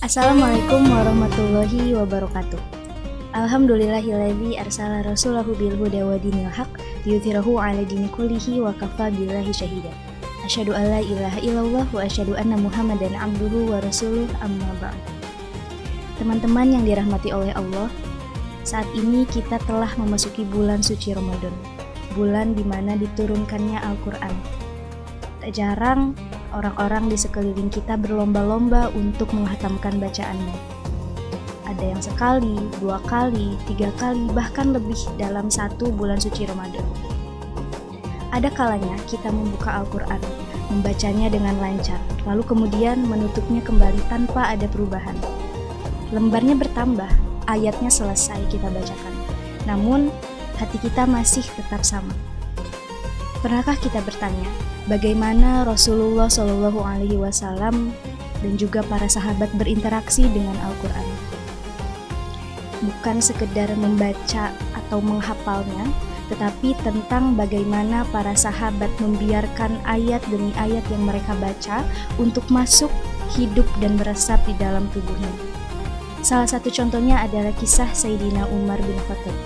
Assalamualaikum warahmatullahi wabarakatuh. Alhamdulillahilladzi arsala rasulahu bil huda wa dinil haq liyudhhirahu 'ala dini kullihi wa kafa billahi syahida. Asyhadu an la ilaha illallah wa asyhadu anna Muhammadan abduhu wa rasuluh, amma ba'd. Teman-teman yang dirahmati oleh Allah, saat ini kita telah memasuki bulan suci Ramadan, bulan di mana diturunkannya Al-Quran. Tak jarang orang-orang di sekeliling kita berlomba-lomba untuk menghatamkan bacaannya. Ada yang sekali, 2 kali, 3 kali, bahkan lebih dalam 1 bulan suci Ramadan. Ada kalanya kita membuka Al-Quran, membacanya dengan lancar, lalu kemudian menutupnya kembali tanpa ada perubahan. Lembarnya bertambah, ayatnya selesai kita bacakan, namun hati kita masih tetap sama. Pernahkah kita bertanya, bagaimana Rasulullah SAW dan juga para sahabat berinteraksi dengan Al-Quran? Bukan sekedar membaca atau menghafalnya, tetapi tentang bagaimana para sahabat membiarkan ayat demi ayat yang mereka baca untuk masuk, hidup, dan meresap di dalam tubuhnya. Salah satu contohnya adalah kisah Sayyidina Umar bin Khattab.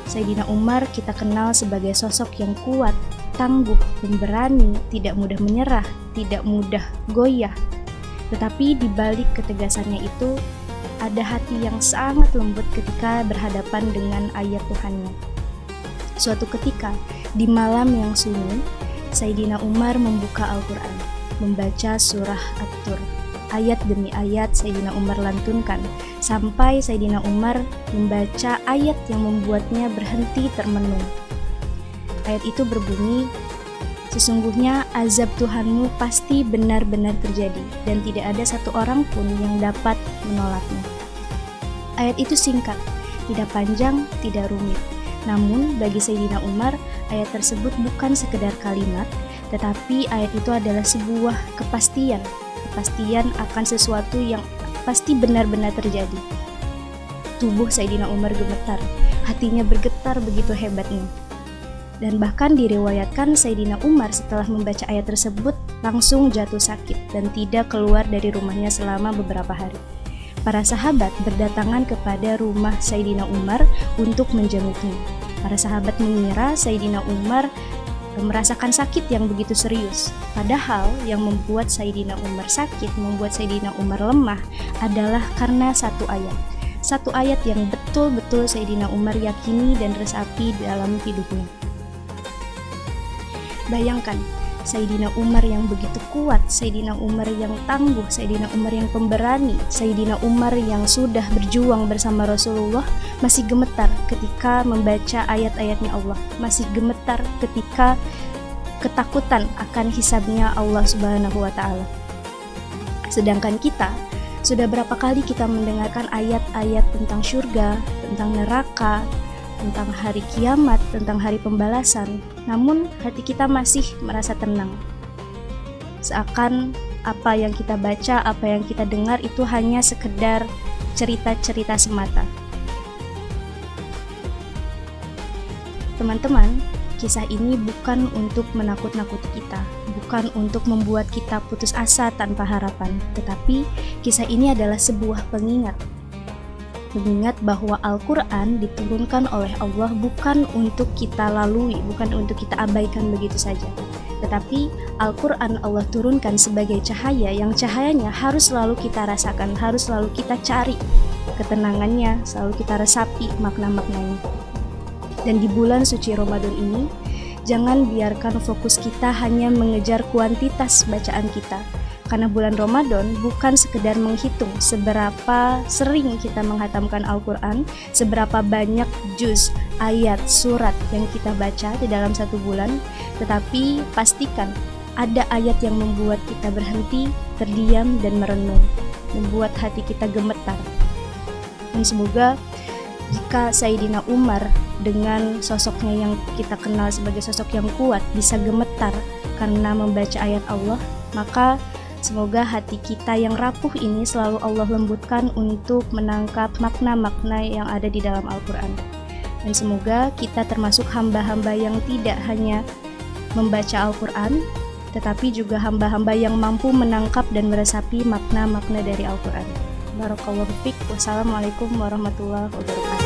Sayyidina Umar kita kenal sebagai sosok yang kuat, tangguh, pemberani, tidak mudah menyerah, tidak mudah goyah. Tetapi di balik ketegasannya itu, ada hati yang sangat lembut ketika berhadapan dengan ayat Tuhannya. Suatu ketika, di malam yang sunyi, Sayyidina Umar membuka Al-Quran, membaca surah At-Tur. Ayat demi ayat Sayyidina Umar lantunkan, sampai Sayyidina Umar membaca ayat yang membuatnya berhenti termenung. Ayat itu berbunyi, sesungguhnya azab Tuhanmu pasti benar-benar terjadi, dan tidak ada satu orang pun yang dapat menolaknya. Ayat itu singkat, tidak panjang, tidak rumit. Namun bagi Sayyidina Umar, ayat tersebut bukan sekedar kalimat, tetapi ayat itu adalah sebuah kepastian akan sesuatu yang pasti benar-benar terjadi. Tubuh Sayyidina Umar gemetar, hatinya bergetar begitu hebatnya. Dan bahkan diriwayatkan Sayyidina Umar setelah membaca ayat tersebut langsung jatuh sakit dan tidak keluar dari rumahnya selama beberapa hari. Para sahabat berdatangan kepada rumah Sayyidina Umar untuk menjenguknya. Para sahabat mengira Sayyidina Umar merasakan sakit yang begitu serius. Padahal yang membuat Sayyidina Umar sakit, membuat Sayyidina Umar lemah adalah karena satu ayat. Satu ayat yang betul-betul Sayyidina Umar yakini dan resapi dalam hidupnya. Bayangkan, Sayyidina Umar yang begitu kuat, Sayyidina Umar yang tangguh, Sayyidina Umar yang pemberani, Sayyidina Umar yang sudah berjuang bersama Rasulullah masih gemetar ketika membaca ayat-ayatnya Allah, masih gemetar ketika ketakutan akan hisabnya Allah Subhanahu wa Ta'ala. Sedangkan kita, sudah berapa kali kita mendengarkan ayat-ayat tentang surga, tentang neraka, tentang hari kiamat, tentang hari pembalasan, namun hati kita masih merasa tenang. Seakan apa yang kita baca, apa yang kita dengar itu hanya sekedar cerita-cerita semata. Teman-teman, kisah ini bukan untuk menakut-nakuti kita, bukan untuk membuat kita putus asa tanpa harapan, tetapi kisah ini adalah sebuah pengingat bahwa Al-Quran diturunkan oleh Allah bukan untuk kita lalui, bukan untuk kita abaikan begitu saja. Tetapi Al-Quran Allah turunkan sebagai cahaya yang cahayanya harus selalu kita rasakan, harus selalu kita cari ketenangannya, selalu kita resapi makna-maknanya. Dan di bulan suci Ramadan ini, jangan biarkan fokus kita hanya mengejar kuantitas bacaan kita. Karena bulan Ramadan bukan sekedar menghitung seberapa sering kita menghatamkan Al-Quran, seberapa banyak juz, ayat, surat yang kita baca di dalam 1 bulan, tetapi pastikan ada ayat yang membuat kita berhenti, terdiam, dan merenung, membuat hati kita gemetar. Dan semoga jika Sayyidina Umar dengan sosoknya yang kita kenal sebagai sosok yang kuat bisa gemetar karena membaca ayat Allah, maka semoga hati kita yang rapuh ini selalu Allah lembutkan untuk menangkap makna-makna yang ada di dalam Al-Quran. Dan semoga kita termasuk hamba-hamba yang tidak hanya membaca Al-Quran, tetapi juga hamba-hamba yang mampu menangkap dan meresapi makna-makna dari Al-Quran. Barakallahu fiik. Wassalamualaikum warahmatullahi wabarakatuh.